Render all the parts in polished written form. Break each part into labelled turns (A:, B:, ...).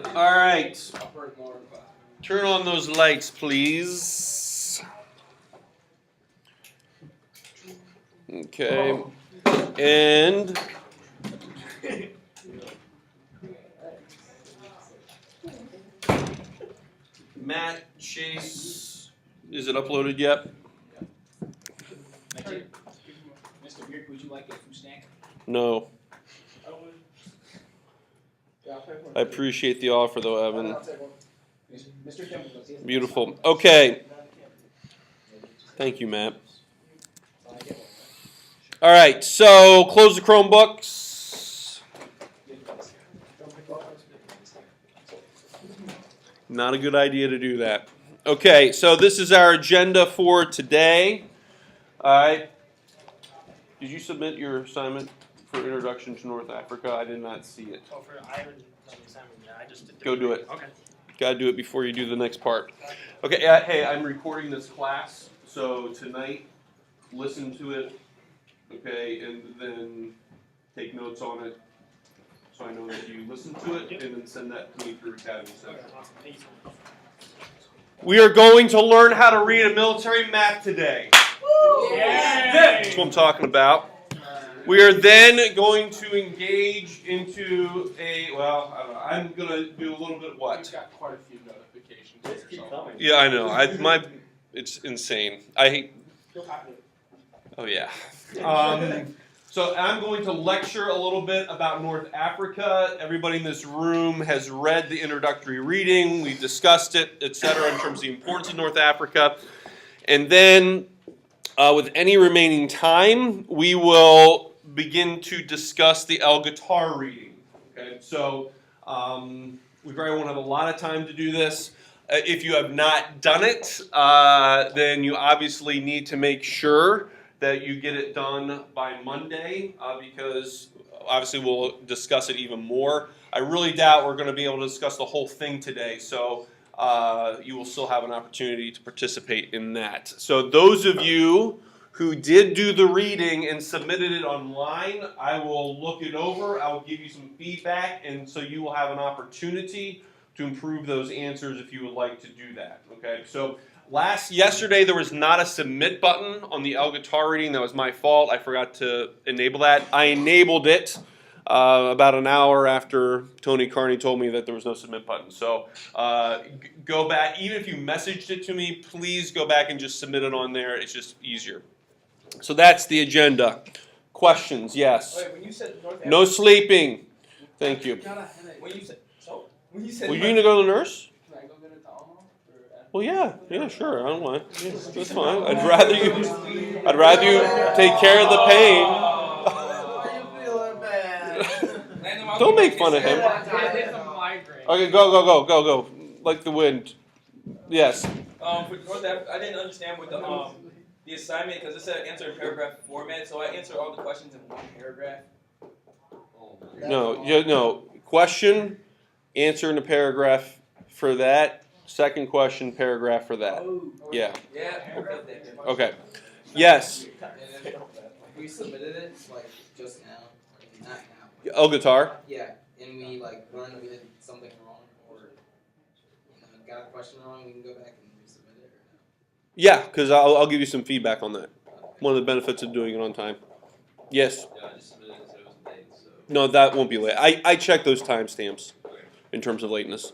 A: All right. Turn on those lights, please. Okay. And Matt, Chase, is it uploaded yet?
B: Mr. Beard, would you like a food snack?
A: No. I appreciate the offer, though, Evan. Beautiful. Okay. Thank you, Matt. All right, so close the Chromebooks. Not a good idea to do that. Okay, so this is our agenda for today. All right. Did you submit your assignment for Introduction to North Africa? I did not see it.
C: Oh, I haven't done the assignment yet. I just did the
A: Go do it.
C: Okay.
A: Got to do it before you do the next part. Okay, hey, I'm recording this class, so tonight, listen to it, okay, and then take notes on it, so I know that you listened to it, and then send that to me through Academy Central.
C: Awesome. Thank you so much.
A: We are going to learn how to read a military map today.
C: Yay!
A: That's what I'm talking about. We are then going to engage into a, well, I don't know, I'm going to do a little bit what?
D: We've got quite a few notifications. Just keep coming.
A: Yeah, I know. It's insane. I hate. Oh yeah. So I'm going to lecture a little bit about North Africa. Everybody in this room has read the introductory reading. We've discussed it, etc., in terms of the importance of North Africa. And then, with any remaining time, we will begin to discuss the El Guitar reading. Okay, so we probably won't have a lot of time to do this. If you have not done it, then you obviously need to make sure that you get it done by Monday, because obviously we'll discuss it even more. I really doubt we're going to be able to discuss the whole thing today, so you will still have an opportunity to participate in that. So those of you who did do the reading and submitted it online, I will look it over, I will give you some feedback, and so you will have an opportunity to improve those answers if you would like to do that. Okay, so yesterday there was not a submit button on the El Guitar reading. That was my fault. I forgot to enable that. I enabled it about an hour after Tony Carney told me that there was no submit button. So go back. Even if you messaged it to me, please go back and just submit it on there. It's just easier. So that's the agenda. Questions? Yes.
E: Wait, when you said North Africa,
A: no sleeping. Thank you.
E: when you said
A: Were you going to go to the nurse?
E: Can I go get it to Alma?
A: Well, yeah, sure. I don't mind. Yeah, that's fine. I'd rather you take care of the pain.
E: Why you feeling bad?
A: Don't make fun of him.
E: It's a migraine.
A: Okay, go. Like the wind. Yes.
F: For North Africa, I didn't understand with the assignment, because it said answer in paragraph format, so I answered all the questions in one paragraph.
A: No. Question, answer in a paragraph for that. Second question, paragraph for that. Yeah.
F: Yeah.
A: Okay. Yes.
G: We submitted it like just now, not now.
A: El Guitar.
G: Yeah, and we like learned that we did something wrong, or got a question wrong. We can go back and resubmit it. Or no?
A: Yeah, because I'll give you some feedback on that. One of the benefits of doing it on time. Yes.
H: Yeah, I just submitted it, so it was late. So.
A: No, that won't be late. I check those timestamps in terms of lateness.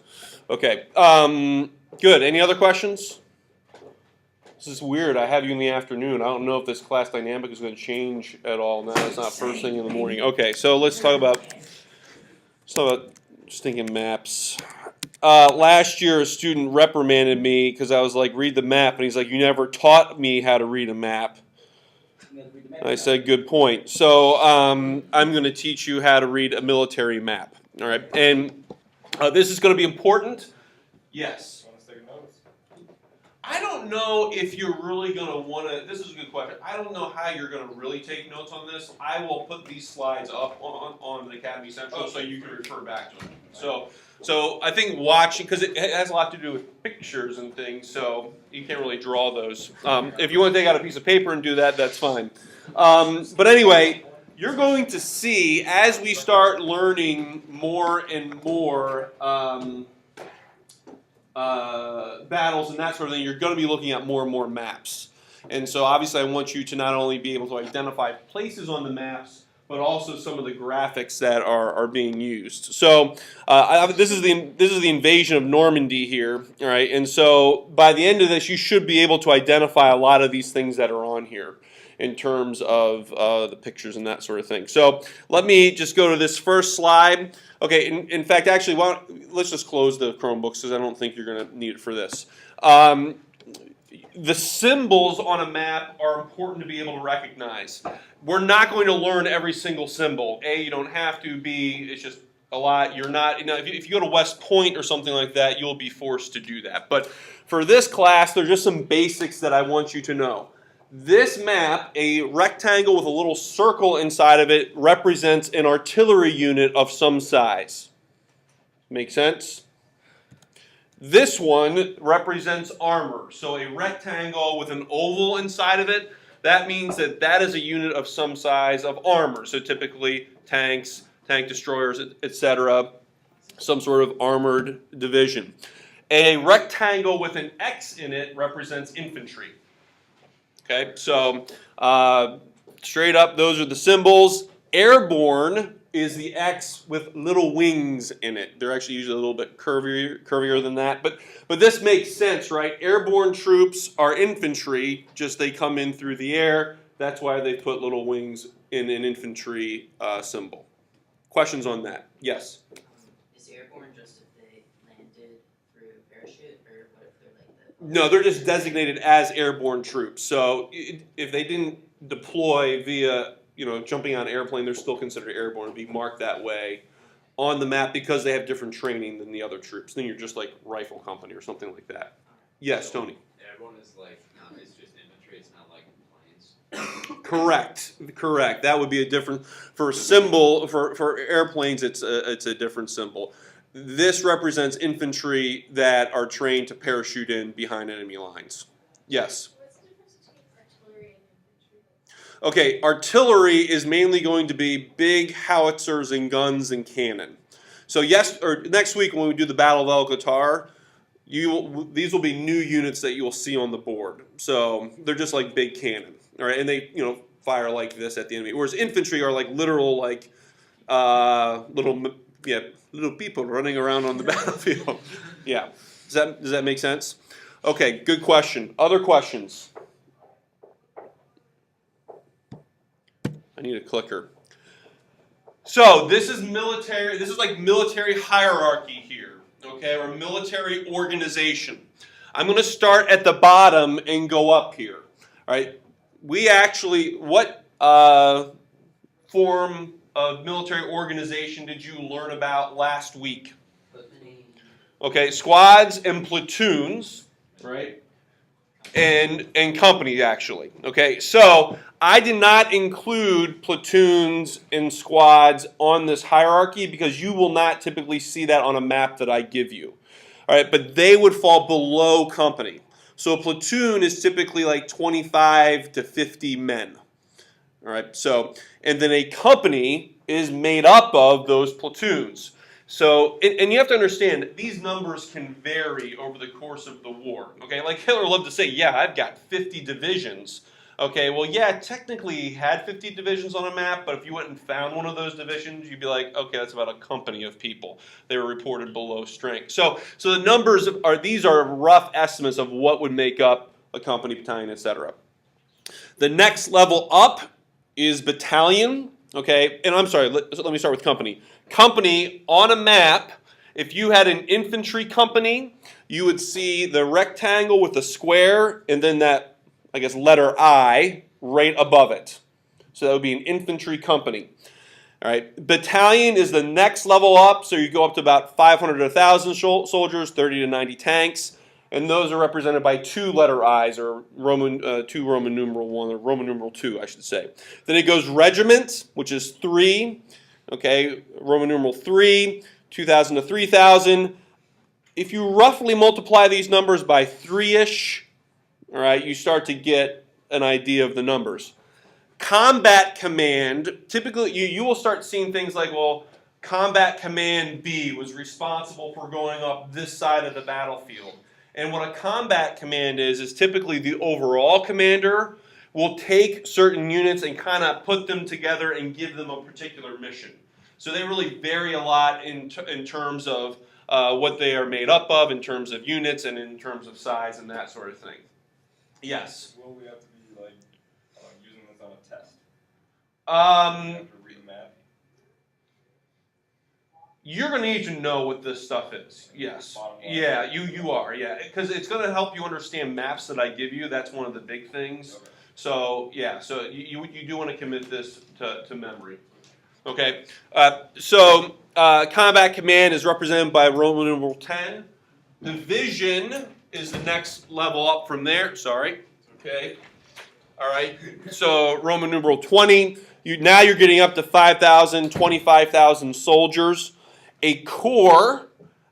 A: Okay. Good. Any other questions? This is weird. I have you in the afternoon. I don't know if this class dynamic is going to change at all. Now it's not first thing in the morning. Okay, so let's talk about stinking maps. Last year, a student reprimanded me because I was like, read the map. And he's like, you never taught me how to read a map. And I said, good point. So I'm going to teach you how to read a military map. All right. And this is going to be important. Yes. I don't know if you're really going to want to, this is a good question. I don't know how you're going to really take notes on this. I will put these slides up on the Academy Central so you can refer back to them. So I think watching, because it has a lot to do with pictures and things, so you can't really draw those. If you want to take out a piece of paper and do that, that's fine. But anyway, you're going to see as we start learning more and more battles and that sort of thing, you're going to be looking at more and more maps. And so obviously I want you to not only be able to identify places on the maps, but also some of the graphics that are being used. So this is the invasion of Normandy here, all right? And so by the end of this, you should be able to identify a lot of these things that are on here in terms of the pictures and that sort of thing. So let me just go to this first slide. Okay, in fact, actually, let's just close the Chromebooks because I don't think you're going to need it for this. The symbols on a map are important to be able to recognize. We're not going to learn every single symbol. A, you don't have to. B, it's just a lot. You're not, if you go to West Point or something like that, you'll be forced to do that. But for this class, there's just some basics that I want you to know. This map, a rectangle with a little circle inside of it, represents an artillery unit of some size. Make sense? This one represents armor. So a rectangle with an oval inside of it, that means that that is a unit of some size of armor. So typically tanks, tank destroyers, etc., some sort of armored division. A rectangle with an X in it represents infantry. Okay, so straight up, those are the symbols. Airborne is the X with little wings in it. They're actually usually a little bit curvier than that. But this makes sense, right? Airborne troops are infantry, just they come in through the air. That's why they put little wings in an infantry symbol. Questions on that? Yes?
I: Is airborne just if they landed through parachute, or what if they're like the...
A: No, they're just designated as airborne troops. So if they didn't deploy via jumping on an airplane, they're still considered airborne and be marked that way on the map because they have different training than the other troops. Then you're just like rifle company or something like that. Yes, Tony.
H: Airborne is like, it's just infantry, it's not like planes.
A: Correct. That would be a different, for symbol, for airplanes, it's a different symbol. This represents infantry that are trained to parachute in behind enemy lines. Yes? Okay, artillery is mainly going to be big howitzers and guns and cannon. So next week when we do the Battle of El Qatar, these will be new units that you will see on the board. So they're just like big cannon, all right? And they fire like this at the enemy. Whereas infantry are like literal little people running around on the battlefield. Yeah, does that make sense? Okay, good question. Other questions? I need a clicker. So this is military. This is like military hierarchy here, okay, or military organization. I'm going to start at the bottom and go up here. All right. What form of military organization did you learn about last week? Okay, squads and platoons, right? And company, actually. Okay, so I did not include platoons and squads on this hierarchy because you will not typically see that on a map that I give you. All right, but they would fall below company. So a platoon is typically like 25 to 50 men. All right, so, and then a company is made up of those platoons. So, and you have to understand, these numbers can vary over the course of the war. Okay, like Hitler loved to say, yeah, I've got 50 divisions. Okay, well, yeah, technically he had 50 divisions on a map, but if you went and found one of those divisions, you'd be like, okay, that's about a company of people. They were reported below strength. So the numbers these are rough estimates of what would make up a company, battalion, etc. The next level up is battalion. Okay, and I'm sorry, let me start with company. Company on a map, if you had an infantry company, you would see the rectangle with the square and then that, I guess, letter I right above it. So that would be an infantry company. All right, battalion is the next level up, so you go up to about 500 to 1,000 soldiers, 30 to 90 tanks, and those are represented by two letter I's, or two Roman numeral 1, or Roman numeral 2, I should say. Then it goes regiment, which is 3. Okay, Roman numeral 3, 2,000 to 3,000. If you roughly multiply these numbers by 3-ish, all right, you start to get an idea of the numbers. combat command, typically you will start seeing things like, well, combat command B was responsible for going up this side of the battlefield. And what a combat command is typically the overall commander will take certain units and kind of put them together and give them a particular mission. So they really vary a lot in terms of what they are made up of, in terms of units, and in terms of size and that sort of thing. Yes?
D: Will we have to be like using this on a test?
A: Um,
D: After reading the map?
A: You're going to need to know what this stuff is. Yes.
D: Bottom line.
A: Yeah, you are. Yeah, because it's going to help you understand maps that I give you. That's one of the big things.
D: Okay.
A: So yeah, so you do want to commit this to memory. Okay. Combat command is represented by Roman numeral 10. Division is the next level up from there. Sorry. Okay. All right. So Roman numeral 20. Now you're getting up to 5,000, 25,000 soldiers. A corps,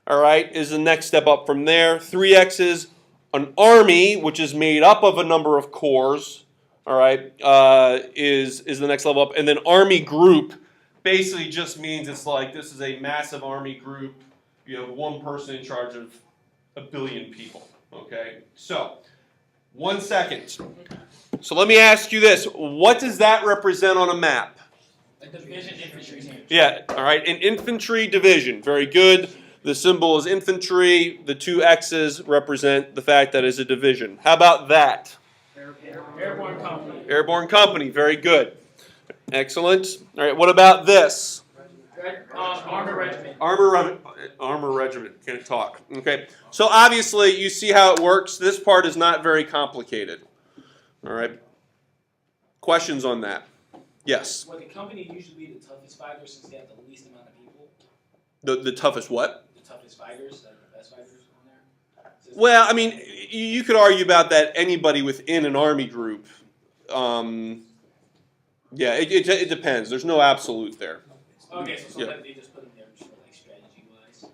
A: all right, is the next step up from there. 3X's, an army, which is made up of a number of corps, all right, is the next level up. And then army group basically just means it's like this is a massive army group. You have one person in charge of 1 billion people, okay? So, 1 second. So let me ask you this. What does that represent on a map?
B: A division infantry team.
A: Yeah, all right, an infantry division. Very good. The symbol is infantry. The 2 X's represent the fact that it's a division. How about that?
B: Airborne company.
A: Airborne company. Very good. Excellent. All right, what about this?
B: Armor regiment.
A: Armor regiment. Can't talk. Okay, so obviously you see how it works. This part is not very complicated. All right. Questions on that? Yes.
B: Would the company usually be the toughest fighters since they have the least amount of people?
A: The toughest what?
B: The toughest fighters, like the best fighters on there?
A: Well, I mean, you could argue about that anybody within an army group. Yeah, it depends. There's no absolute there.
B: Okay, so
A: Yeah.
B: sometimes they just put them there just for like strategy-wise.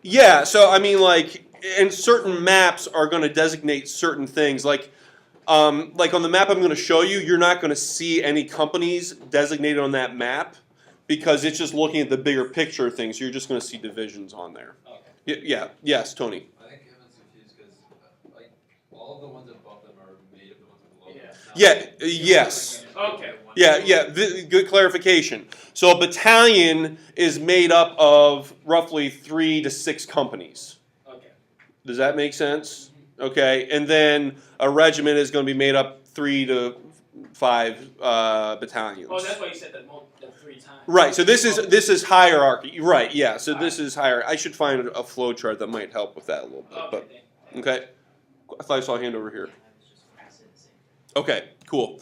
A: Yeah, so I mean, like, and certain maps are going to designate certain things. Like on the map I'm going to show you, you're not going to see any companies designated on that map because it's just looking at the bigger picture of things. You're just going to see divisions on there.
B: Okay.
A: Yeah. Yes, Tony.
H: I think Kevin's confused because like all of the ones above them are made of the ones below them. It's not
A: Yeah.
H: like-
A: Yes.
B: Okay.
A: Yeah. Good clarification. So a battalion is made up of roughly 3 to 6 companies.
B: Okay.
A: Does that make sense? Okay, and then a regiment is going to be made up 3 to 5 battalions.
B: Oh, that's why you said that the 3 times.
A: Right. So this is hierarchy. Right. Yeah. So this is higher. I should find a flow chart that might help with that a little bit.
B: Okay.
A: But okay. I thought I saw a hand over here.
I: I was just gonna say the same thing.
A: Okay. Cool.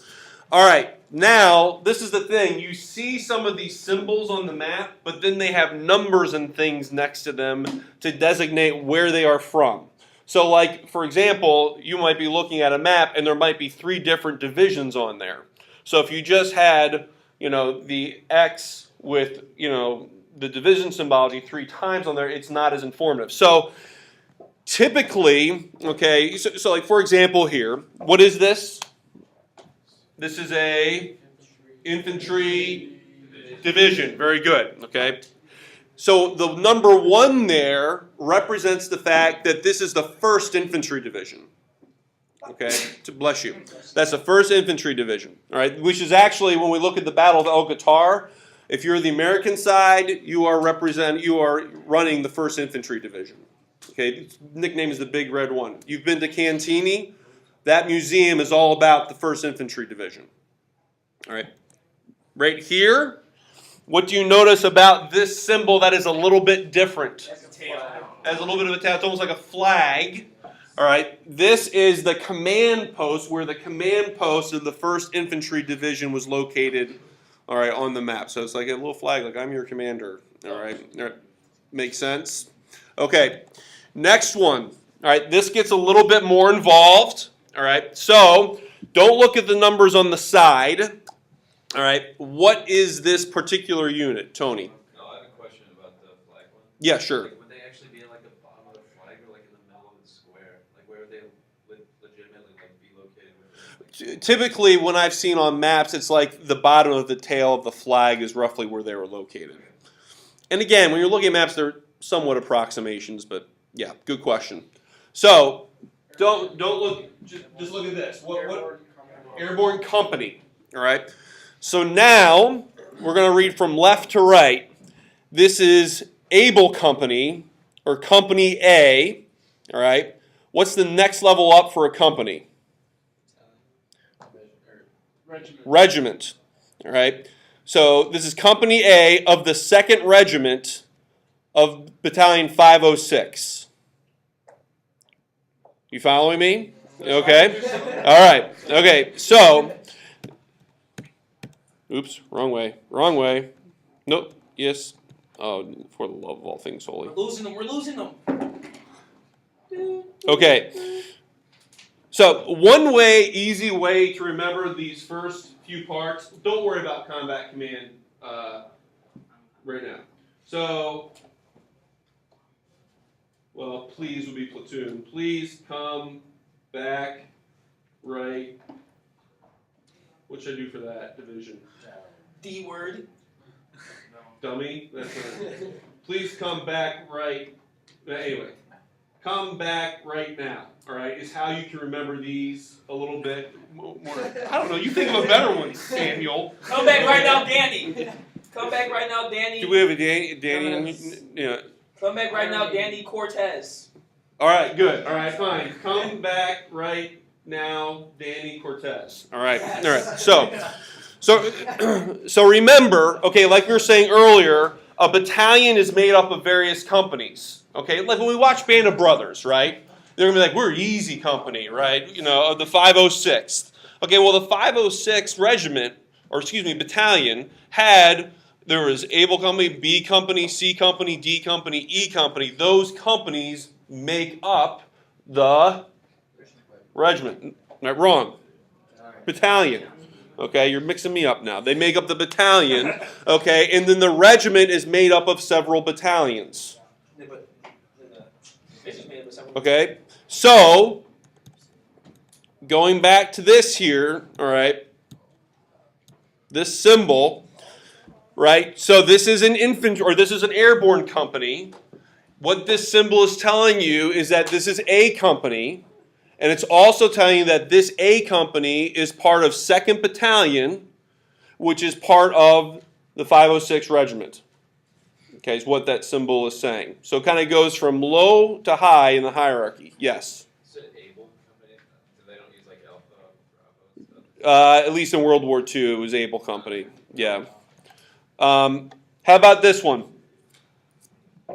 A: All right. Now this is the thing. You see some of these symbols on the map, but then they have numbers and things next to them to designate where they are from. So, like, for example, you might be looking at a map and there might be 3 different divisions on there. So if you just had, the X with, the division symbology 3 times on there, it's not as informative. So typically, okay, so like, for example here, what is this? This is a infantry division. Very good, okay? So the number 1 there represents the fact that this is the 1st Infantry Division. Okay, to bless you. That's the 1st Infantry Division. All right, which is actually, when we look at the Battle of El Qatar, if you're the American side, you are running the 1st Infantry Division. Okay, its nickname is the Big Red One. You've been to Cantini. That museum is all about the 1st Infantry Division. All right, right here. What do you notice about this symbol that is a little bit different?
B: That's a tail.
A: Has a little bit of a tail. It's almost like a flag. All right. This is the command post where the command post of the 1st Infantry Division was located. All right, on the map. So it's like a little flag, like I'm your commander. All right. Makes sense. Okay. Next one. All right. This gets a little bit more involved. All right. So don't look at the numbers on the side. All right, what is this particular unit, Tony?
H: No, I have a question about the flag one.
A: Yeah, sure.
H: Like, would they actually be in like the bottom of the flag or like in the middle of the square? Like where would they legitimately like be located within?
A: typically when I've seen on maps, it's like the bottom of the tail of the flag is roughly where they were located. And again, when you're looking at maps, they're somewhat approximations, but yeah, good question. So don't look, just look at this. What airborne company, all right? So now we're going to read from left to right. This is Able Company, or Company A, all right? What's the next level up for a company? Regiment, all right? So this is Company A of the 2nd Regiment of Battalion 506. You following me? Okay. All right. Okay. So, oops, wrong way. Nope. Yes. Oh, for the love of all things holy.
F: We're losing them.
A: Okay. So one easy way to remember these first few parts. Don't worry about combat command right now. So, well, please would be platoon. Please come back right. What should I do for that division?
F: D word.
A: Dummy. That's not. Please come back right. Anyway, come back right now. All right, is how you can remember these a little bit more. I don't know. You think of a better one, Samuel.
F: Come back right now, Danny. Come back right now, Danny.
A: Do we have a Danny? Yeah.
F: Come back right now, Danny Cortez.
A: All right, good. All right, fine. Come back right now, Danny Cortez. All right, all right. So remember, okay, like we were saying earlier, a battalion is made up of various companies. Okay, like when we watch Band of Brothers, right? They're gonna be like, we're Easy Company, right? You know, the 506th. Okay, well, the 506th Regiment, or excuse me, battalion, there was Able Company, B Company, C Company, D Company, E Company. Those companies make up the regiment. Not wrong. Battalion. Okay, you're mixing me up now. They make up the battalion, okay, and then the regiment is made up of several battalions. Okay, so going back to this here, all right, this symbol, right? So this is an infantry, or this is an airborne company. What this symbol is telling you is that this is A Company, and it's also telling you that this A Company is part of 2nd Battalion, which is part of the 506 Regiment. Okay, is what that symbol is saying. So it kind of goes from low to high in the hierarchy. Yes?
H: Is it Able Company? So they don't use like Alpha, Bravo, stuff?
A: At least in World War II, it was Able Company. Yeah. How about this one?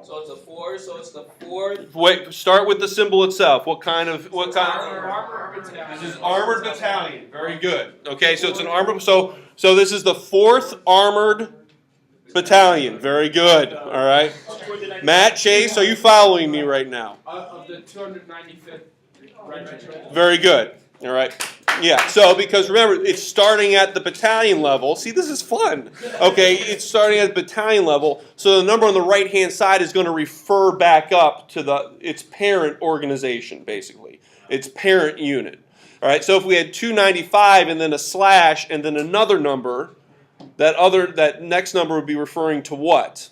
F: So it's a 4. So it's the 4th.
A: Wait, start with the symbol itself. What kind of?
E: Armored battalion.
A: This is armored battalion. Very good. Okay, so it's an armored. So this is the 4th Armored Battalion. Very good. All right. Matt, Chase, are you following me right now?
E: Of the 295th Regiment.
A: Very good. All right. Yeah, so because remember, it's starting at the battalion level. See, this is fun. Okay, it's starting at the battalion level. So the number on the right-hand side is going to refer back up to its parent organization, basically. Its parent unit. All right, so if we had 295 and then a slash and then another number, that next number would be referring to what?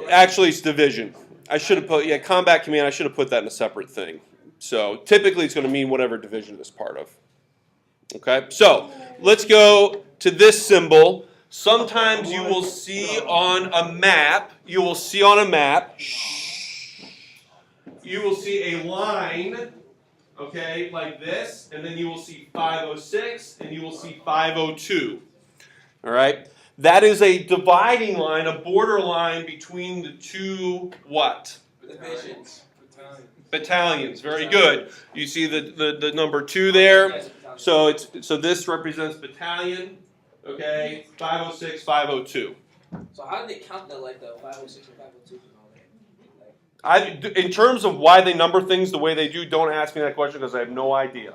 A: Actually, it's division. I should have put, combat command, I should have put that in a separate thing. So typically it's going to mean whatever division it's part of. Okay, so let's go to this symbol. Sometimes you will see on a map, you will see a line, okay, like this, and then you will see 506, and you will see 502. All right, that is a dividing line, a border line between the two what?
F: Divisions.
A: Battalions. Very good. You see the number 2 there. So this represents battalion. Okay, 506, 502.
F: So how do they count that, like the 506 and 502 and all that?
A: In terms of why they number things the way they do, don't ask me that question because I have no idea.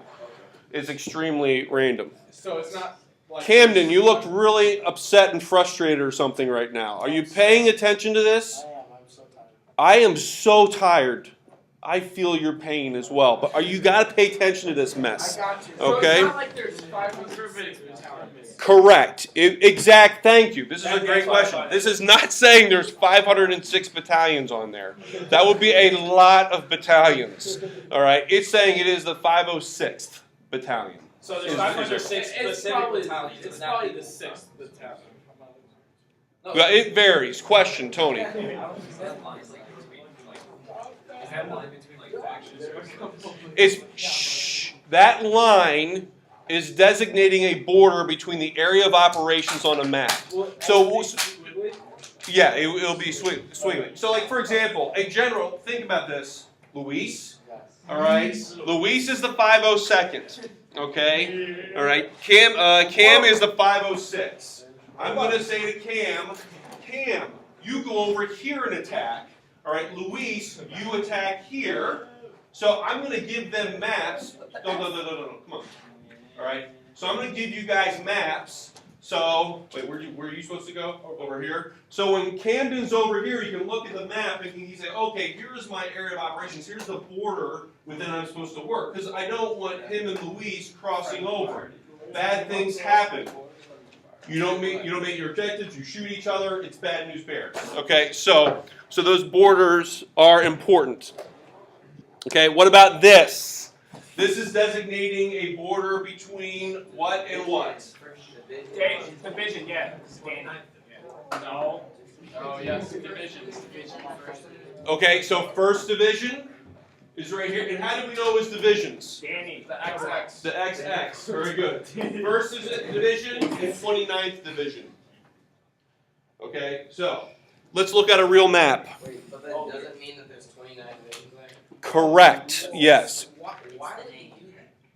A: It's extremely random.
E: So it's not like
A: Camden, you looked really upset and frustrated or something right now. Are you paying attention to this?
C: I am. I'm so tired.
A: I am so tired. I feel your pain as well. But you got to pay attention to this mess.
E: I got you. So
A: Okay?
E: it's not like there's 500 battalions.
A: Correct. Exact. Thank you. This is a
F: That's
A: great
F: why I
A: question.
F: thought it.
A: This is not saying there's 506 battalions on there. That would be a lot of battalions. All right. It's saying it is the 506th battalion.
F: So there's
A: Is-
F: 506
E: It's
F: specific
E: probably,
F: battalions.
E: it's
F: but not
E: probably
F: people.
E: the 6th battalion.
F: No,
A: Well, it varies. Question, Tony.
H: Is that line like between like is that line between like factions?
A: That line is designating a border between the area of operations on a map. So, yeah, it'll be swinging. So, like, for example, a general, think about this. Luis, all right? Luis is the 502nd, okay? All right? Cam is the 506. I'm going to say to Cam, you go over here and attack. All right, Luis, you attack here. So I'm going to give them maps. No, come on. All right. So I'm going to give you guys maps. So, wait, where are you supposed to go? Over here. So when Camden's over here, you can look at the map and you say, okay, here's my area of operations. Here's the border within I'm supposed to work. Because I don't want him and Luis crossing over. Bad things happen. You don't meet your objectives. You shoot each other. It's bad news bears. Okay, so those borders are important. Okay, what about this? This is designating a border between what and what?
E: Division, yeah. No. Oh, yes, division.
A: Okay, so first division is right here. And how do we know it was divisions?
E: Danny. The XX.
A: The XX. Very good. First division and 29th division. Okay, so let's look at a real map.
G: Wait, but that doesn't mean that there's 29 divisions there?
A: Correct. Yes.
G: Why do they do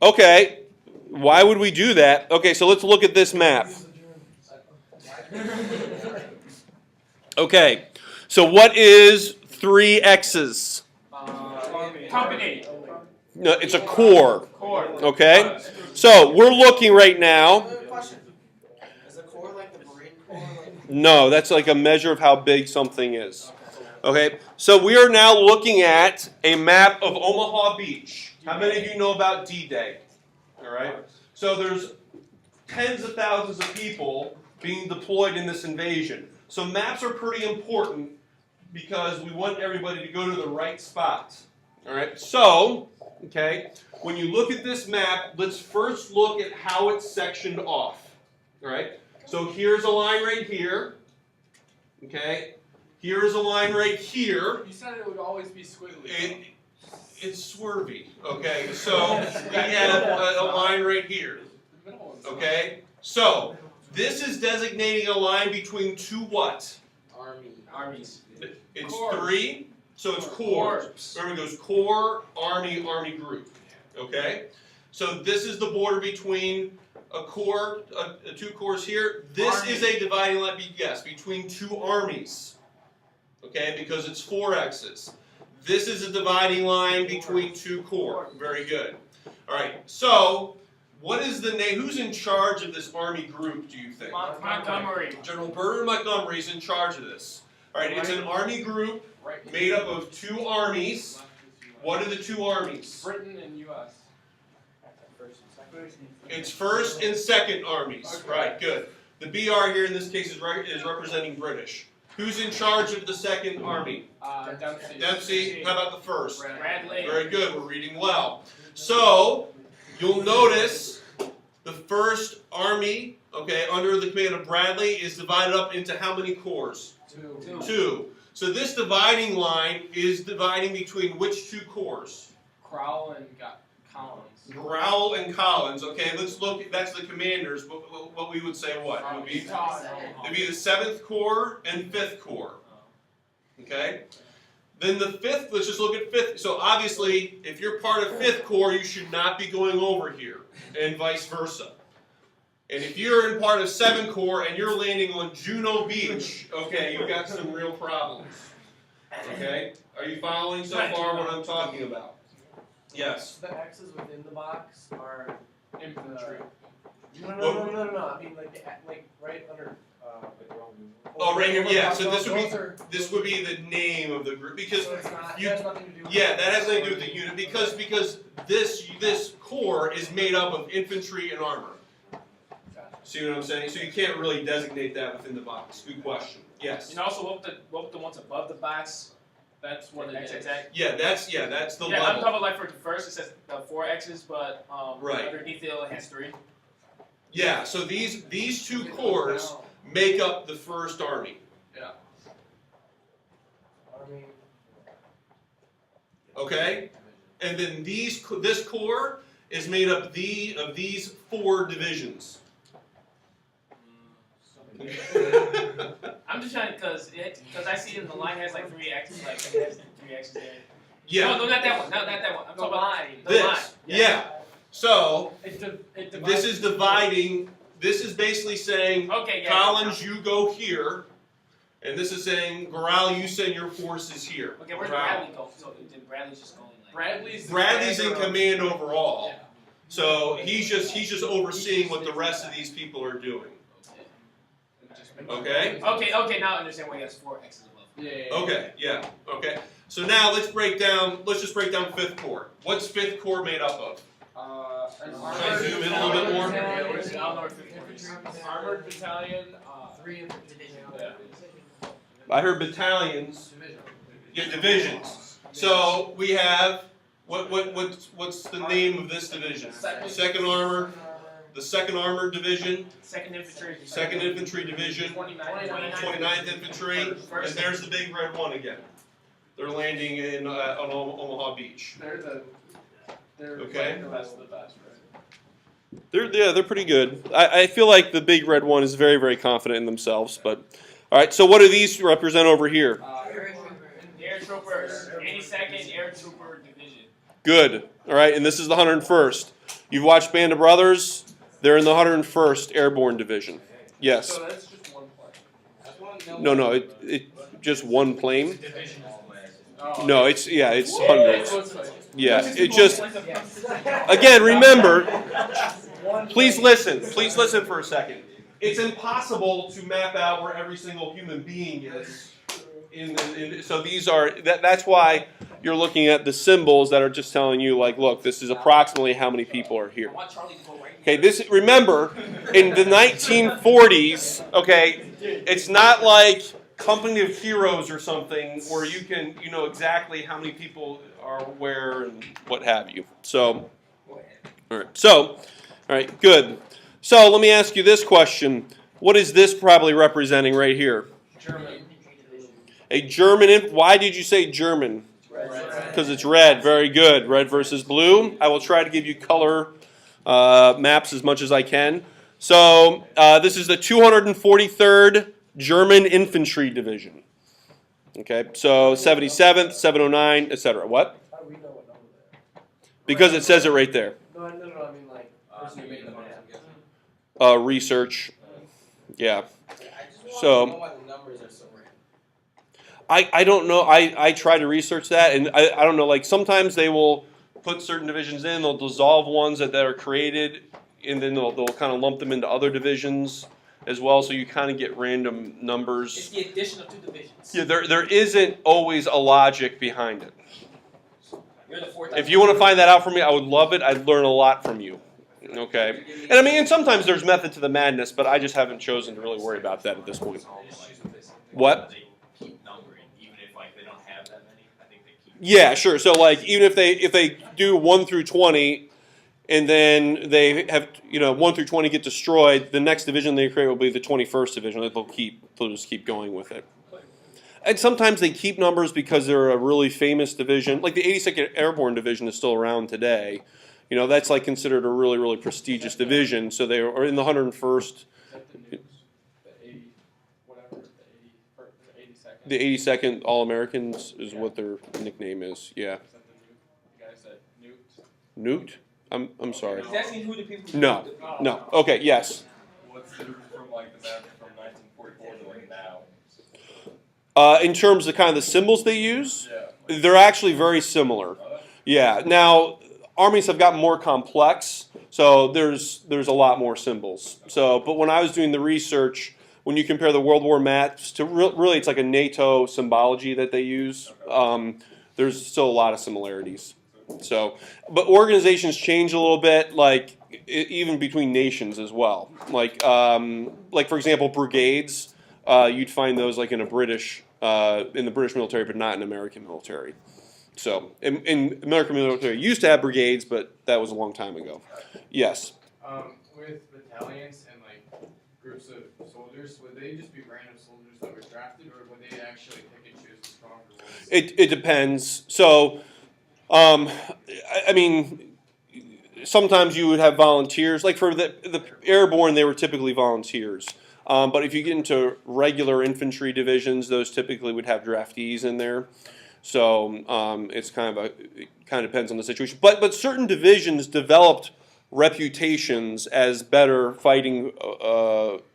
G: that?
A: Okay. Why would we do that? Okay, so let's look at this map. Okay. So what is 3 X's?
E: Company.
A: No, it's a core.
E: Core.
A: Okay? So we're looking right now.
G: Question. Is the core like the Marine Corps?
A: No, that's like a measure of how big something is. Okay? So we are now looking at a map of Omaha Beach. How many of you know about D-Day? All right? So there's tens of thousands of people being deployed in this invasion. So maps are pretty important because we want everybody to go to the right spot. All right? So, okay, when you look at this map, let's first look at how it's sectioned off. All right? So here's a line right here. Okay? Here's a line right here.
E: You said it would always be squiggly.
A: It's swervy. Okay? So we have a line right here. Okay? So this is designating a line between two what?
E: Armies.
A: It's
E: Corps.
A: 3. So it's corps. Remember, it goes corps, army group. Okay? So this is the border between a corps, two corps here. This is a dividing line, yes, between two armies. Okay? Because it's 4 X's. This is a dividing line between 2 corps. Very good. All right. So what is the name? Who's in charge of this army group, do you think?
E: Montgomery.
A: General Bernard Montgomery is in charge of this. All right, it's an army group made up of 2 armies. What are the 2 armies?
E: Britain and U.S.
A: It's 1st and 2nd armies.
E: Okay.
A: Right, good. The BR here in this case is representing British. Who's in charge of the 2nd army?
E: Dempsey.
A: Dempsey. How about the 1st?
E: Bradley.
A: Very good, we're reading well. So, you'll notice the 1st army, okay, under the command of Bradley is divided up into how many corps? 2. So this dividing line is dividing between which 2 corps?
E: Crowell and Collins.
A: Growl and Collins. Okay, let's look. That's the commanders. What we would say what? It would be the 7th Corps and 5th Corps. Okay. Then the 5th. Let's just look at 5th. So obviously, if you're part of 5th Corps, you should not be going over here, and vice versa. And if you're in part of 7th Corps and you're landing on Juno Beach, okay, you've got some real problems. Okay? Are you following so far what I'm talking about? Yes.
J: The X's within the box are
E: Infantry.
J: no. I mean like right under
A: Oh, right here, yeah, so this would be,
J: Those are-
A: this would be the name of the group, because,
J: So it's not,
A: you-
J: it has nothing to do with.
A: yeah, that has nothing to do with the unit, because this corps is made up of infantry and armor. See what I'm saying? So you can't really designate that within the box. Good question. Yes.
B: And also, what with the ones above the box? That's what it is.
A: Yeah, that's the
B: Yeah, I'm
A: level.
B: talking like for the first, it says 4 X's, but
A: Right.
B: underneath it only has 3.
A: Yeah, so these two corps make up the first army.
J: I mean,
A: Okay? And then this corps is made up of these 4 divisions.
B: I'm just trying because I see in the line has like 3 X's, like it has 3 X's there.
A: Yeah.
B: No, not that one. No, not that one. I'm
J: The
B: talking
J: line.
B: about the line.
A: This. Yeah. So
J: it divides.
A: this is dividing. This is basically saying,
B: Okay, yeah.
A: Collins, you go here, and this is saying, Goral, you send your forces here.
B: Okay, where's
A: Goral.
B: Bradley go? So then Bradley's just going like.
A: Bradley's in command overall, so he's just overseeing what the rest of these people are doing. Okay.
B: Okay, now I understand why he has 4 X's above.
A: Okay. Yeah. Okay. So now let's break down. Let's just break down 5th Corps. What's 5th Corps made up of?
E: An
A: Should I zoom in a little bit more?
B: Yeah, where's the North 50?
E: armored battalion,
J: 3 infantry.
E: yeah.
A: I heard battalions. Yeah, divisions. So we have what's the name of this division? Second Armored, the Second Armored Division,
B: 2nd Infantry.
A: 2nd Infantry Division, 29th Infantry, and there's the big red one again. They're landing in on Omaha Beach.
E: They're
A: Okay.
E: like the best of the best, right?
A: They're pretty good. I feel like the big red one is very, very confident in themselves. But all right, so what do these represent over here?
B: Air Troopers, 82nd Air Trooper Division.
A: Good. All right, and this is the 101st. You've watched Band of Brothers. They're in the 101st Airborne Division. Yes.
E: So that's just one plane.
A: No, it just one plane.
E: Oh.
A: No, it's hundreds.
E: Looks like-
A: Yeah, it just again remember. Please listen for a second. It's impossible to map out where every single human being is. So these are that's why you're looking at the symbols that are just telling you like, look, this is approximately how many people are here.
B: I want Charlie to go right
A: Okay, this remember in the 1940s. Okay, it's not like Company of Heroes or something where you know exactly how many people are where and what have you. So, all right, good. So let me ask you this question: what is this probably representing right here?
E: German.
A: A German. Why did you say German? Because it's red. Very good. Red versus blue. I will try to give you color maps as much as I can. So this is the 243rd German Infantry Division. Okay, so 77th, 709, etc. What?
J: How do we know what number they
A: Because it says it right there.
J: are? No, I mean like, person who made the map.
A: Research. Yeah.
G: I just want
A: So-
G: to know why the numbers are so random.
A: I don't know. I try to research that, and I don't know. Like sometimes they will put certain divisions in. They'll dissolve ones that are created, and then they'll kind of lump them into other divisions as well. So you kind of get random
B: It's
A: numbers.
B: the addition of 2 divisions.
A: Yeah, there isn't always a logic behind it.
B: You're the 4th.
A: If you want to find that out for me, I would love it. I'd learn a lot from you. Okay. And I mean, and sometimes there's method to the madness, but I just haven't chosen to really worry about that at this point. What?
H: Keep numbering, even if like they don't have that many. I think they keep.
A: Yeah, sure. So like even if they do 1 through 20, and then they have 1 through 20 get destroyed, the next division they create will be the 21st division. They'll just keep going with it. And sometimes they keep numbers because they're a really famous division. Like the 82nd Airborne Division is still around today. That's like considered a really, really prestigious division. So they are in the 101st.
E: Is that the news? The 80, whatever, the 82nd.
A: The 82nd All-Americans is what their nickname is. Yeah.
E: Is that the guys that nuked?
A: Newt? I'm sorry.
F: He's asking who the people who
A: No. No. Okay, yes.
D: What's the difference from like the map from 1944 to like now?
A: In terms of kind of the symbols they use,
D: Yeah.
A: they're actually very similar. Yeah. Now, armies have gotten more complex, so there's a lot more symbols. So, but when I was doing the research, when you compare the World War maps to really, it's like a NATO symbology that they use. There's still a lot of similarities. So, but organizations change a little bit, like even between nations as well. Like for example, brigades. You'd find those like in the British military, but not in American military. So, in American military used to have brigades, but that was a long time ago. Yes.
E: With battalions and like groups of soldiers, would they just be random soldiers that were drafted, or would they actually pick and choose the stronger ones?
A: It depends. So, I mean, sometimes you would have volunteers. Like for the airborne, they were typically volunteers. But if you get into regular infantry divisions, those typically would have draftees in there. So it kind of depends on the situation. But certain divisions developed reputations as better fighting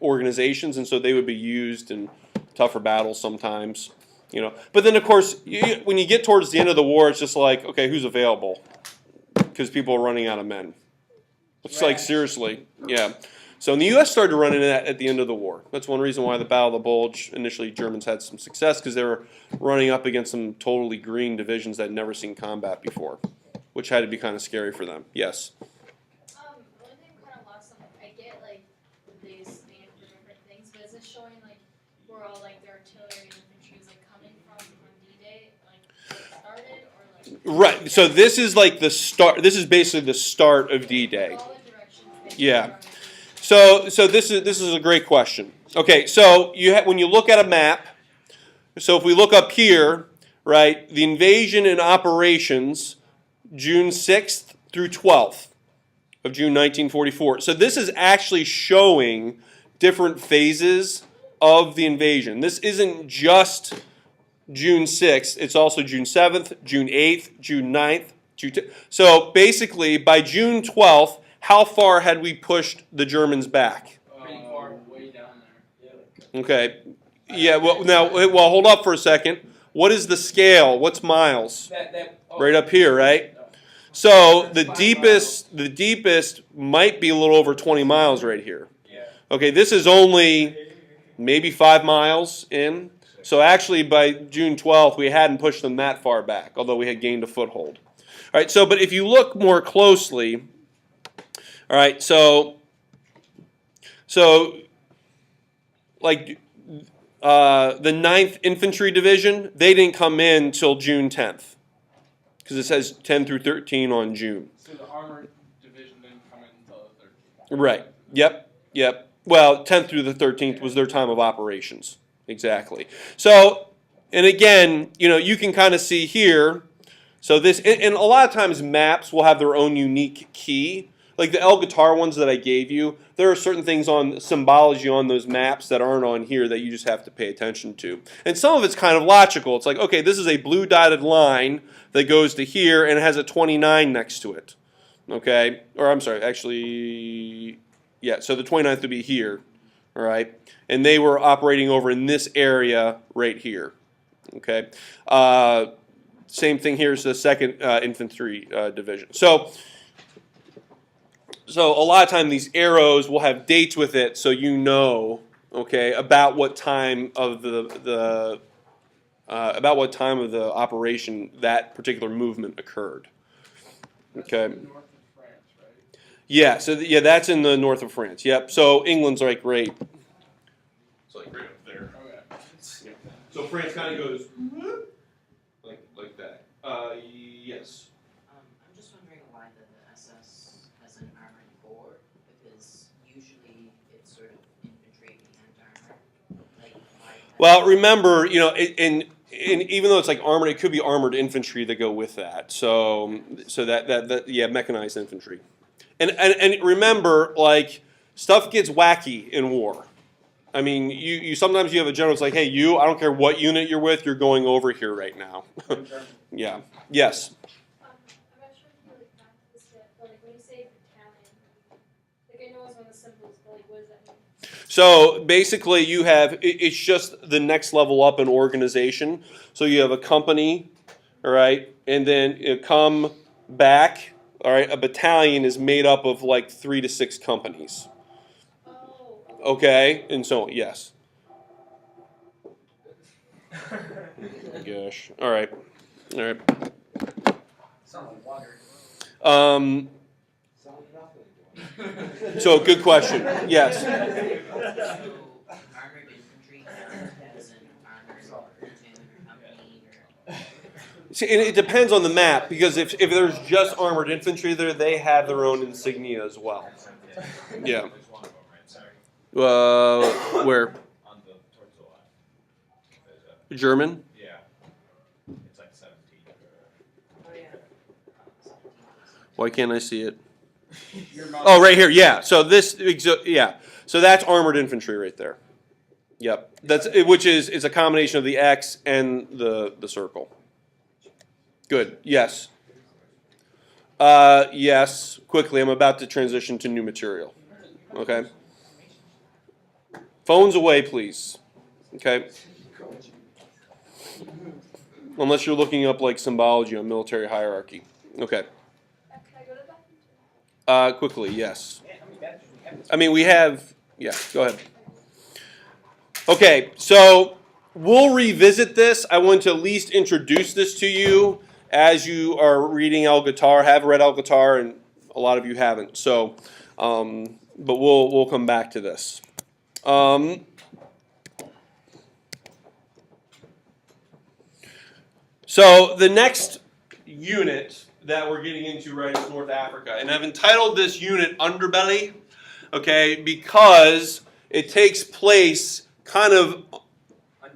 A: organizations, and so they would be used in tougher battles sometimes. But then of course, when you get towards the end of the war, it's just like, okay, who's available? Because people are running out of men. It's like, seriously, yeah. So the U.S. started running that at the end of the war. That's one reason why the Battle of the Bulge, initially Germans had some success, because they were running up against some totally green divisions that had never seen combat before, which had to be kind of scary for them. Yes?
K: One thing I'm kind of lost on, I get like they stand for different things, but is it showing like where all like the artillery and infantry is like coming from on D-Day, like where it started, or like?
A: Right. So this is like the start. This is basically the start of D-Day.
K: All the directions they
A: Yeah.
K: go.
A: So this is a great question. Okay, so when you look at a map, so if we look up here, right, the invasion and operations, June 6th through 12th of June 1944. So this is actually showing different phases of the invasion. This isn't just June 6th, it's also June 7th, June 8th, June 9th, June 10th. So basically, by June 12th, how far had we pushed the Germans back?
E: Pretty far, way down there.
A: Okay. Yeah, well, hold up for a second. What is the scale? What's miles? Right up here, right? So the deepest might be a little over 20 miles right here. Okay, this is only maybe 5 miles in. So actually by June 12th, we hadn't pushed them that far back, although we had gained a foothold. All right, so but if you look more closely, all right, so like the 9th Infantry Division, they didn't come in until June 10th because it says 10 through 13 on June.
E: So the armored division didn't come in until the 13th.
A: Right. Yep. Well, 10th through the 13th was their time of operations. Exactly. So, and again, you can kind of see here. So this, and a lot of times maps will have their own unique key. Like the El Guitar ones that I gave you, there are certain things on symbology on those maps that aren't on here that you just have to pay attention to. And some of it's kind of logical. It's like, okay, this is a blue dotted line that goes to here and it has a 29 next to it. Okay? Or I'm sorry, actually, yeah, so the 29th would be here. All right? And they were operating over in this area right here. Okay? Same thing here is the 2nd Infantry Division. So a lot of time these arrows will have dates with it, so okay, about what time of the operation that particular movement occurred. Okay.
E: That's in the north of France, right?
A: Yeah. So that's in the north of France. Yep. So England's like right. It's like right up there.
E: Okay.
A: So France kind of goes like that. Yes.
I: I'm just wondering why the SS has an armored core, because usually it's sort of infantry and armor. Like, why?
A: Well, remember, and even though it's like armored, it could be armored infantry that go with that. So that mechanized infantry. And remember, like, stuff gets wacky in war. I mean, you sometimes you have a general that's like, hey, I don't care what unit you're with, you're going over here right now. Yeah. Yes.
K: I'm not sure if you like got this yet, but like when you say battalion, like I know it's one of the symbols, but like what does that mean?
A: So basically you have, it's just the next level up in organization. So you have a company, all right, and then come back, all right, a battalion is made up of like 3 to 6 companies.
K: Oh.
A: Okay, and so yes. Gosh. All right.
J: Sound like water.
A: So good question. Yes.
I: So, armored infantry as an armored platoon or company or.
A: See, and it depends on the map because if there's just armored infantry there, they have their own insignia as well. Yeah.
H: There's one of them, right? Sorry.
A: Where?
H: On the towards the left. There's
A: German?
H: yeah. It's like 17.
I: Oh yeah.
A: Why can't I see it? Oh, right here. Yeah. So yeah. So that's armored infantry right there. Yep. Which is a combination of the X and the circle. Good. Yes. Yes. Quickly, I'm about to transition to new material. Okay. Phones away, please. Okay. Unless you're looking up like symbology on military hierarchy. Okay.
K: Can I go to the bathroom?
A: Quickly, yes. I mean, we have. Yeah. Go ahead. Okay. So we'll revisit this. I want to at least introduce this to you as you are reading El-Guitar. Have read El-Guitar, and a lot of you haven't. So, but we'll come back to this. So the next unit that we're getting into right is North Africa, and I've entitled this unit Underbelly, okay, because it takes place kind of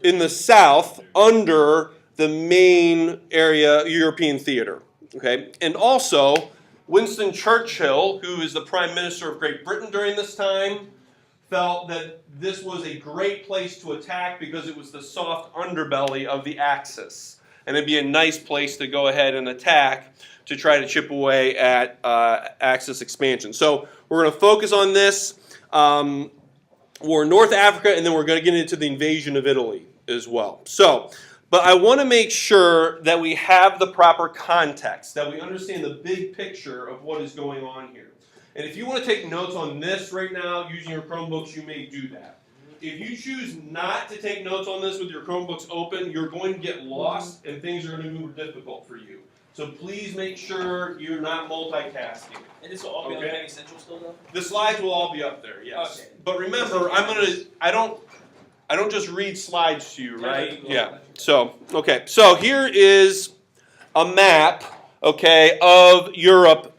A: in the south under the main area European theater, okay, and also Winston Churchill, who is the Prime Minister of Great Britain during this time, felt that this was a great place to attack because it was the soft underbelly of the Axis. And it'd be a nice place to go ahead and attack to try to chip away at Axis expansion. So we're going to focus on this. We're in North Africa, and then we're going to get into the invasion of Italy as well. So, but I want to make sure that we have the proper context, that we understand the big picture of what is going on here. And if you want to take notes on this right now using your Chromebooks, you may do that. If you choose not to take notes on this with your Chromebooks open, you're going to get lost and things are going to be more difficult for you. So please make sure you're not multitasking.
F: And this will all be on
A: Okay.
F: Penny Central still though?
A: The slides will all be up there, yes.
F: Okay.
A: But remember, I don't just read slides to you, right?
F: Okay.
A: Yeah. So, okay. So here is a map, okay, of Europe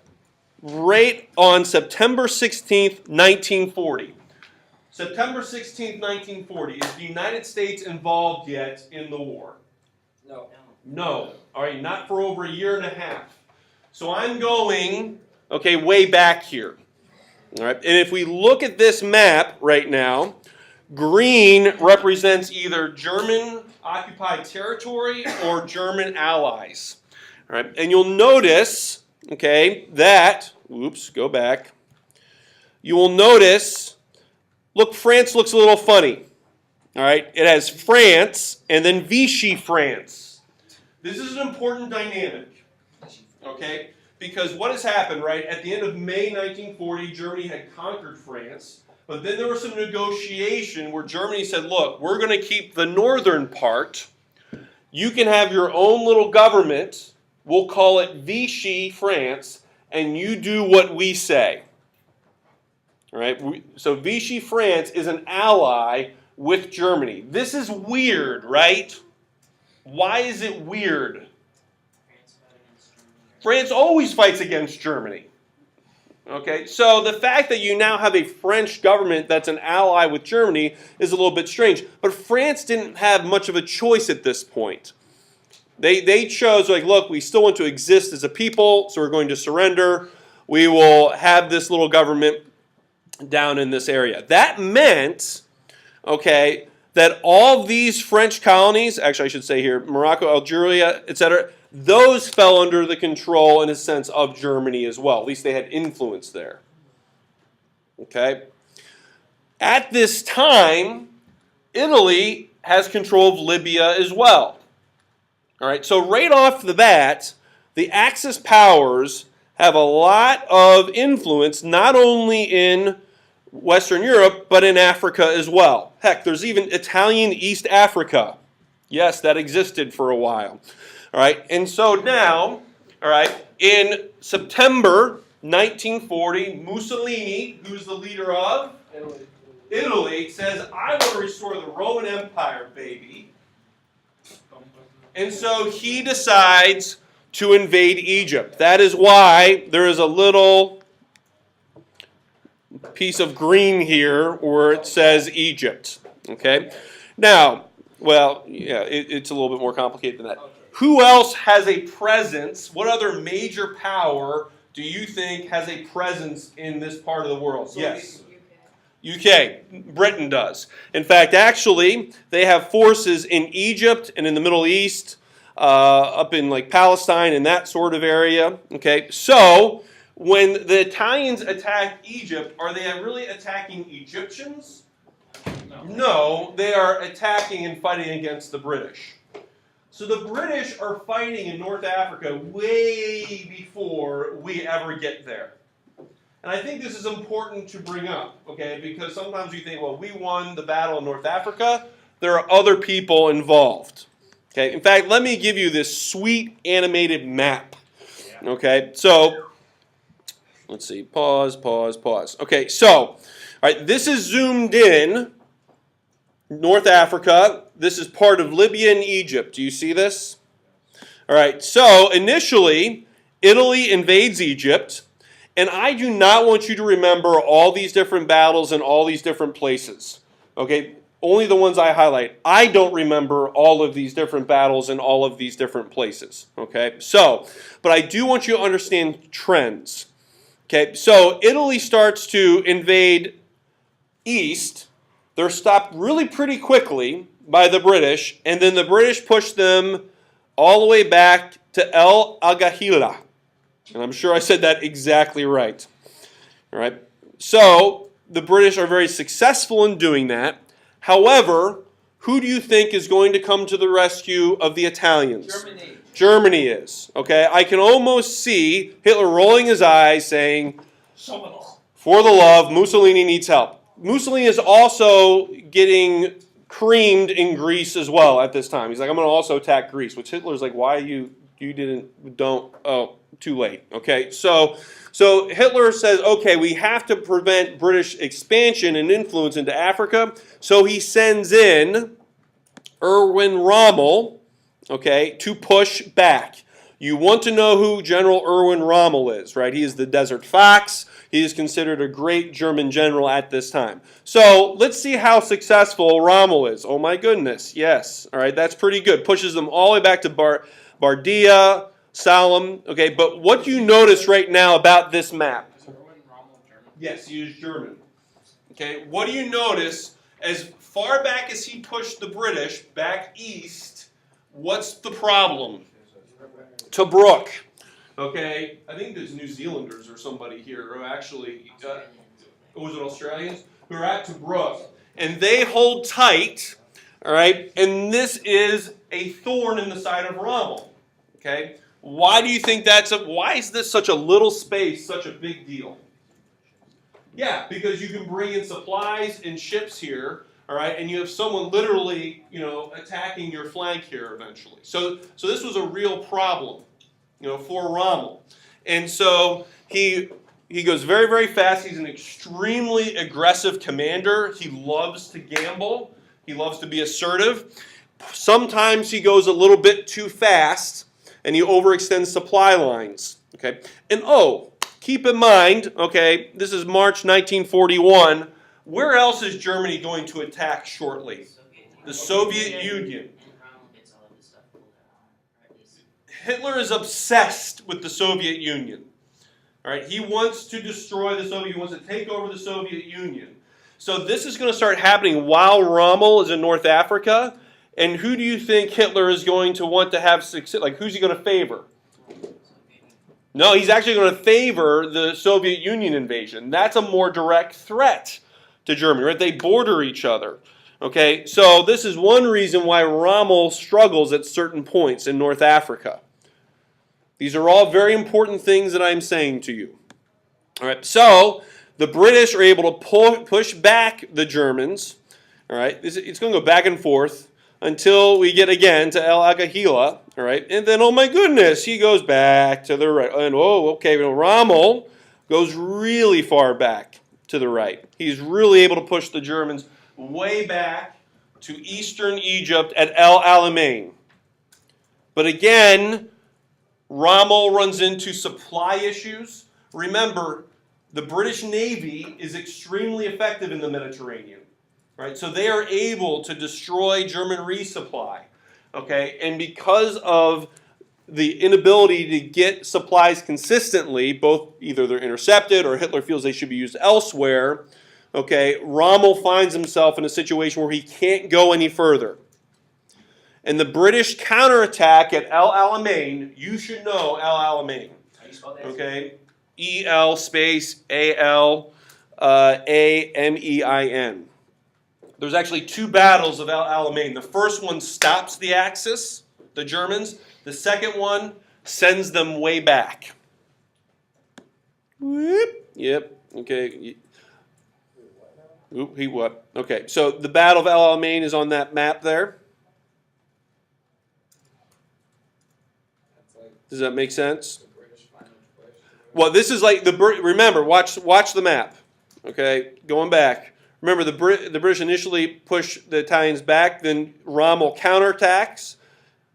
A: right on September 16th, 1940. September 16th, 1940. Is the United States involved yet in the war?
F: No.
A: No. All right, not for over a year and a half. So I'm going, okay, way back here. All right, and if we look at this map right now, green represents either German occupied territory or German allies. All right, and you'll notice, okay, that, oops, go back. You will notice, look, France looks a little funny. All right, it has France and then Vichy France. This is an important dynamic, okay, because what has happened, right, at the end of May 1940, Germany had conquered France, but then there was some negotiation where Germany said, look, we're going to keep the northern part. You can have your own little government. We'll call it Vichy France, and you do what we say. All right, so Vichy France is an ally with Germany. This is weird, right? Why is it weird? France always fights against Germany. Okay, so the fact that you now have a French government that's an ally with Germany is a little bit strange. But France didn't have much of a choice at this point. They chose, like, look, we still want to exist as a people, so we're going to surrender. We will have this little government down in this area. That meant, okay, that all these French colonies, actually I should say here, Morocco, Algeria, etc., those fell under the control, in a sense, of Germany as well. At least they had influence there. Okay? At this time, Italy has control of Libya as well. All right, so right off the bat, the Axis powers have a lot of influence, not only in Western Europe, but in Africa as well. Heck, there's even Italian East Africa. Yes, that existed for a while. All right, and so now, all right, in September 1940, Mussolini, who's the leader of Italy, says, I want to restore the Roman Empire, baby. And so he decides to invade Egypt. That is why there is a little piece of green here where it says Egypt. Okay? Now, well, yeah, it's a little bit more complicated than that. Who else has a presence? What other major power do you think has a presence in this part of the world? Yes. UK. Britain does. In fact, actually, they have forces in Egypt and in the Middle East, up in like Palestine and that sort of area. Okay, so when the Italians attack Egypt, are they really attacking Egyptians? No, they are attacking and fighting against the British. So the British are fighting in North Africa way before we ever get there. And I think this is important to bring up, okay, because sometimes you think, well, we won the battle in North Africa. There are other people involved. Okay, in fact, let me give you this sweet animated map. Okay, so let's see, pause. Okay, so, all right, this is zoomed in, North Africa. This is part of Libya and Egypt. Do you see this? All right, so initially, Italy invades Egypt. And I do not want you to remember all these different battles in all these different places. Okay? Only the ones I highlight. I don't remember all of these different battles in all of these different places. Okay? So, but I do want you to understand trends. Okay? So, Italy starts to invade east. They're stopped really pretty quickly by the British. And then the British push them all the way back to El Agahila. And I'm sure I said that exactly right. All right. So the British are very successful in doing that. However, who do you think is going to come to the rescue of the Italians?
F: Germany.
A: Germany is. Okay. I can almost see Hitler rolling his eyes saying, for the love, Mussolini needs help. Mussolini is also getting creamed in Greece as well at this time. He's like, I'm going to also attack Greece, which Hitler's like, why too late. Okay, so Hitler says, okay, we have to prevent British expansion and influence into Africa. So he sends in Erwin Rommel, okay, to push back. You want to know who General Erwin Rommel is, right? He is the Desert Fox. He is considered a great German general at this time. So let's see how successful Rommel is. Oh my goodness, yes. All right, that's pretty good. Pushes them all the way back to Bardia, Salem. Okay, but what do you notice right now about this map?
E: Is Erwin Rommel German?
A: Yes, he is German. Okay, what do you notice as far back as he pushed the British back east? What's the problem? Tobruk. Okay, I think there's New Zealanders or somebody here who actually, was it Australians? Who are at Tobruk, and they hold tight. All right, and this is a thorn in the side of Rommel. Okay. Why do you think why is this such a little space, such a big deal? Yeah, because you can bring in supplies and ships here, all right, and you have someone literally, attacking your flank here eventually. So this was a real problem, for Rommel. And so he goes very, very fast. He's an extremely aggressive commander. He loves to gamble. He loves to be assertive. Sometimes he goes a little bit too fast, and he overextends supply lines. Okay, and keep in mind, okay, this is March 1941. Where else is Germany going to attack shortly? The Soviet Union. Hitler is obsessed with the Soviet Union. All right, he wants to destroy the Soviet. He wants to take over the Soviet Union. So this is going to start happening while Rommel is in North Africa. And who do you think Hitler is going to want to have success? Like, who's he going to favor? No, he's actually going to favor the Soviet Union invasion. That's a more direct threat to Germany, right? They border each other. Okay, so this is one reason why Rommel struggles at certain points in North Africa. These are all very important things that I'm saying to you. All right, so the British are able to push back the Germans. All right, it's going to go back and forth. until we get again to El Agahila, all right? And then, oh my goodness, he goes back to the right. And oh, okay, well, Rommel goes really far back to the right. He's really able to push the Germans way back to eastern Egypt at El Alamein. But again, Rommel runs into supply issues. Remember, the British Navy is extremely effective in the Mediterranean, right? So they are able to destroy German resupply, okay? And because of the inability to get supplies consistently, both either they're intercepted or Hitler feels they should be used elsewhere, okay, Rommel finds himself in a situation where he can't go any further. And the British counterattack at El Alamein, you should know El Alamein,
B: How you spell that?
A: okay? E-L space A-L A-M-E-I-N. There's actually 2 battles of El Alamein. The first one stops the Axis, the Germans. The second one sends them way back. Whoop. Yep. Okay. Oop, he what? Okay. So the Battle of El Alamein is on that map there. Does that make sense? Well, this is like remember, watch the map. Okay, going back. Remember, the British initially push the Italians back, then Rommel counterattacks.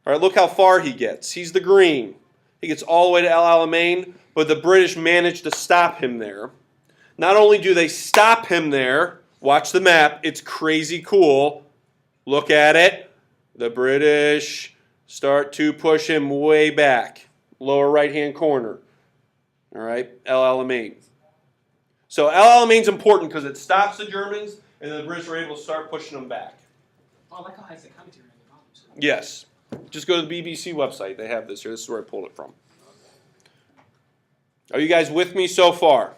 A: All right, look how far he gets. He's the green. He gets all the way to El Alamein, but the British manage to stop him there. Not only do they stop him there, watch the map. It's crazy cool. Look at it. The British start to push him way back, lower right-hand corner. All right, El Alamein. So El Alamein is important because it stops the Germans, and then the British are able to start pushing them back.
B: Oh, I like how it has the commentary on the bombs.
A: Yes. Just go to the BBC website. They have this here. This is where I pulled it from. Are you guys with me so far?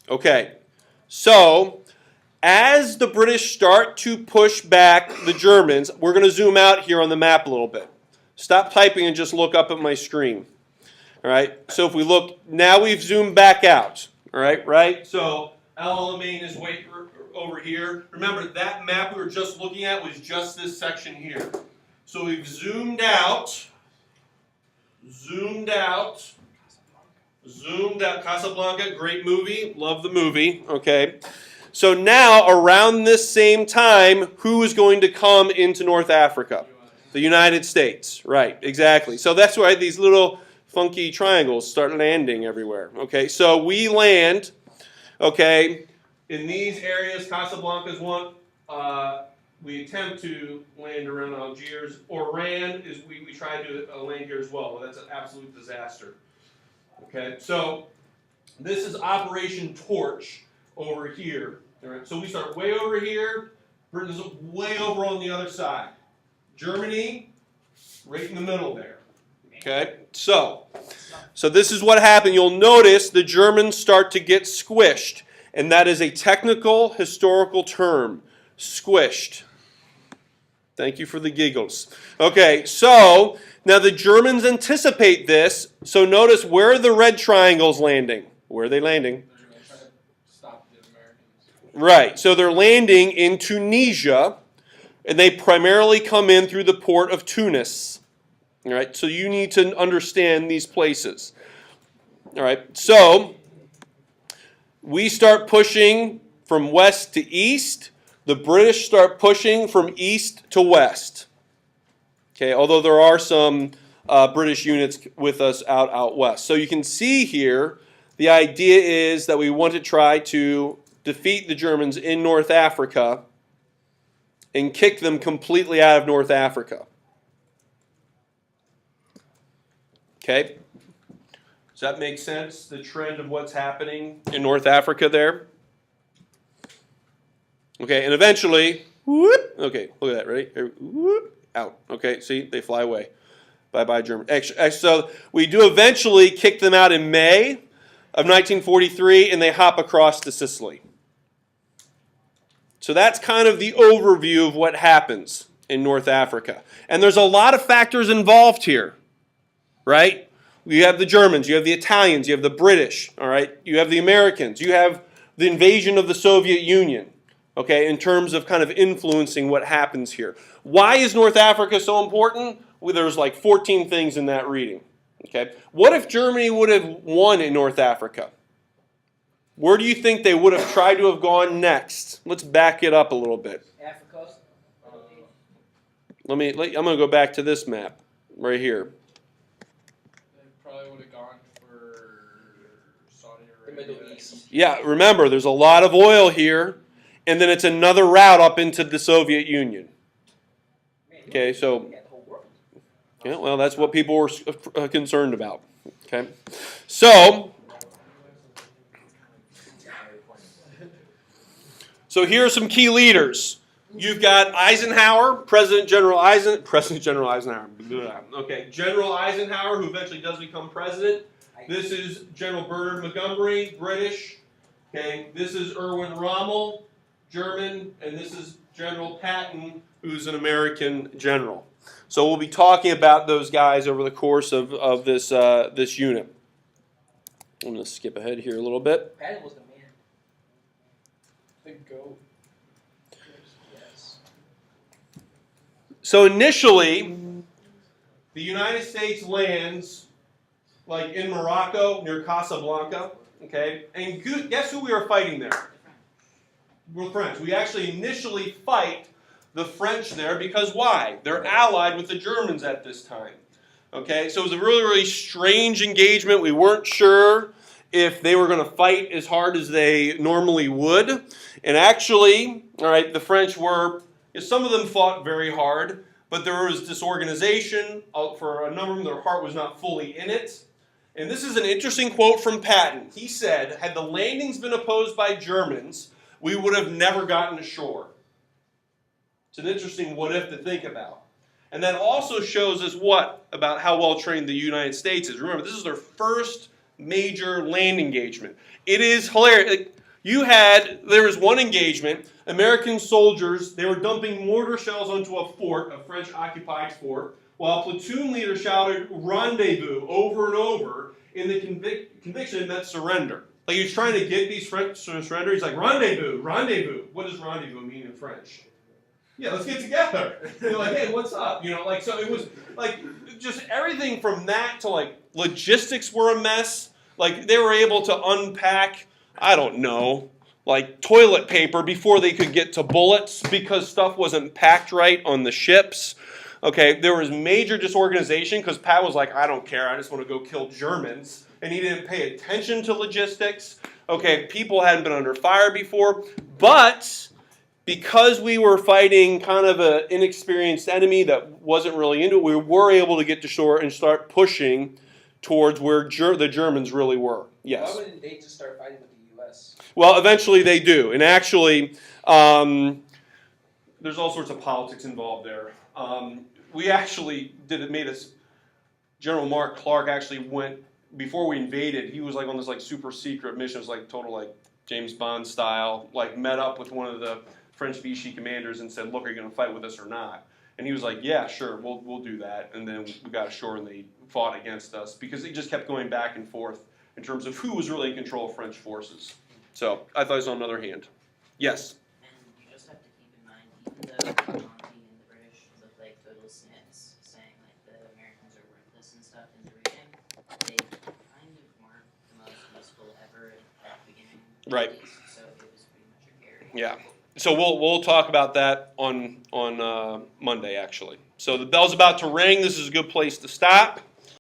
A: Okay. So, as the British start to push back the Germans, we're going to zoom out here on the map a little bit. Stop typing and just look up at my screen. All right. So if we look, now we've zoomed back out. All right. Right. So El Alamein is way over here. Remember, that map we were just looking at was just this section here. So we've zoomed out, Casablanca, great movie, love the movie, okay. So now, around this same time, who is going to come into North Africa? The United States, right, exactly. So that's why these little funky triangles start landing everywhere, okay. So we land, okay, in these areas. Casablanca is one. We attempt to land around Algiers. Oran is we try to land here as well, but that's an absolute disaster. Okay, so this is Operation Torch over here. All right, so we start way over here. Britain's way over on the other side. Germany, right in the middle there. Okay, so this is what happened. You'll notice the Germans start to get squished, and that is a technical historical term. Squished. Thank you for the giggles. Okay, so now the Germans anticipate this. So notice where are the red triangles landing? Where are they landing?
E: Stop the Americans.
A: Right, so they're landing in Tunisia, and they primarily come in through the port of Tunis. All right, so you need to understand these places. All right, so we start pushing from west to east. The British start pushing from east to west. Okay, although there are some British units with us out west. So you can see here, the idea is that we want to try to defeat the Germans in North Africa and kick them completely out of North Africa. Okay? Does that make sense? The trend of what's happening in North Africa there? Okay, and eventually, whoop, okay, look at that, ready? Whoop, out. Okay, see, they fly away. Bye-bye, German. So we do eventually kick them out in May of 1943, and they hop across to Sicily. So that's kind of the overview of what happens in North Africa. And there's a lot of factors involved here, right? You have the Germans, you have the Italians, you have the British, all right? You have the Americans, you have the invasion of the Soviet Union. okay, in terms of kind of influencing what happens here. Why is North Africa so important? Well, there's like 14 things in that reading. Okay, what if Germany would have won in North Africa? Where do you think they would have tried to have gone next? Let's back it up a little bit.
B: Africa.
A: I'm going to go back to this map right here.
E: They probably would have gone for Saudi
F: The
E: Arabia.
F: Middle East.
A: Yeah, remember, there's a lot of oil here, and then it's another route up into the Soviet Union. Okay, so, yeah, well, that's what people were concerned about. Okay, so here are some key leaders. You've got Eisenhower, President General Eisenhower. Okay, General Eisenhower, who eventually does become president. This is General Bernard Montgomery, British. Okay, this is Erwin Rommel, German, and this is General Patton, who's an American general. So we'll be talking about those guys over the course of this this unit. I'm going to skip ahead here a little bit.
F: Patton was the man.
E: The goat.
F: Yes.
A: So initially, the United States lands like in Morocco near Casablanca, okay? And guess who we are fighting there? We're French. We actually initially fight the French there because why? They're allied with the Germans at this time. Okay, so it was a really, really strange engagement. We weren't sure if they were going to fight as hard as they normally would. And actually, all right, the French were, some of them fought very hard, but there was disorganization. For a number of them, their heart was not fully in it. And this is an interesting quote from Patton. He said, had the landings been opposed by Germans, we would have never gotten ashore. It's an interesting what if to think about. And that also shows us what about how well trained the United States is. Remember, this is their first major land engagement. It is hilarious. There was one engagement, American soldiers, they were dumping mortar shells onto a fort, a French-occupied fort, while a platoon leader shouted rendezvous over and over in the conviction that surrender. Like he was trying to get these French to surrender. He's like, rendezvous, rendezvous. What does rendezvous mean in French? Yeah, let's get together. They're like, hey, what's up? So it was like just everything from that to like logistics were a mess. Like they were able to unpack, I don't know, like toilet paper before they could get to bullets because stuff wasn't packed right on the ships. Okay, there was major disorganization because Pat was like, I don't care, I just want to go kill Germans. And he didn't pay attention to logistics. Okay, people hadn't been under fire before. But because we were fighting kind of an inexperienced enemy that wasn't really into it, we were able to get to shore and start pushing towards where the Germans really were. Yes.
F: Why wouldn't they just start fighting with the U.S.?
A: Well, eventually they do. And actually, there's all sorts of politics involved there. We actually General Mark Clark actually went, before we invaded, he was like on this like super secret mission. It was like total like James Bond style, like met up with one of the French Vichy commanders and said, look, are you going to fight with us or not? And he was like, yeah, sure, we'll do that. And then we got ashore and they fought against us because it just kept going back and forth in terms of who was really in control of French forces. So I thought it was on the other hand. Yes?
I: And you just have to keep in mind, even though the Monty and the British look like total snits, saying like the Americans are worthless and stuff in the reading, they kind of weren't the most useful ever at the beginning.
A: Right.
I: So it was pretty much a carry.
A: Yeah. So we'll talk about that on Monday, actually. So the bell's about to ring. This is a good place to stop.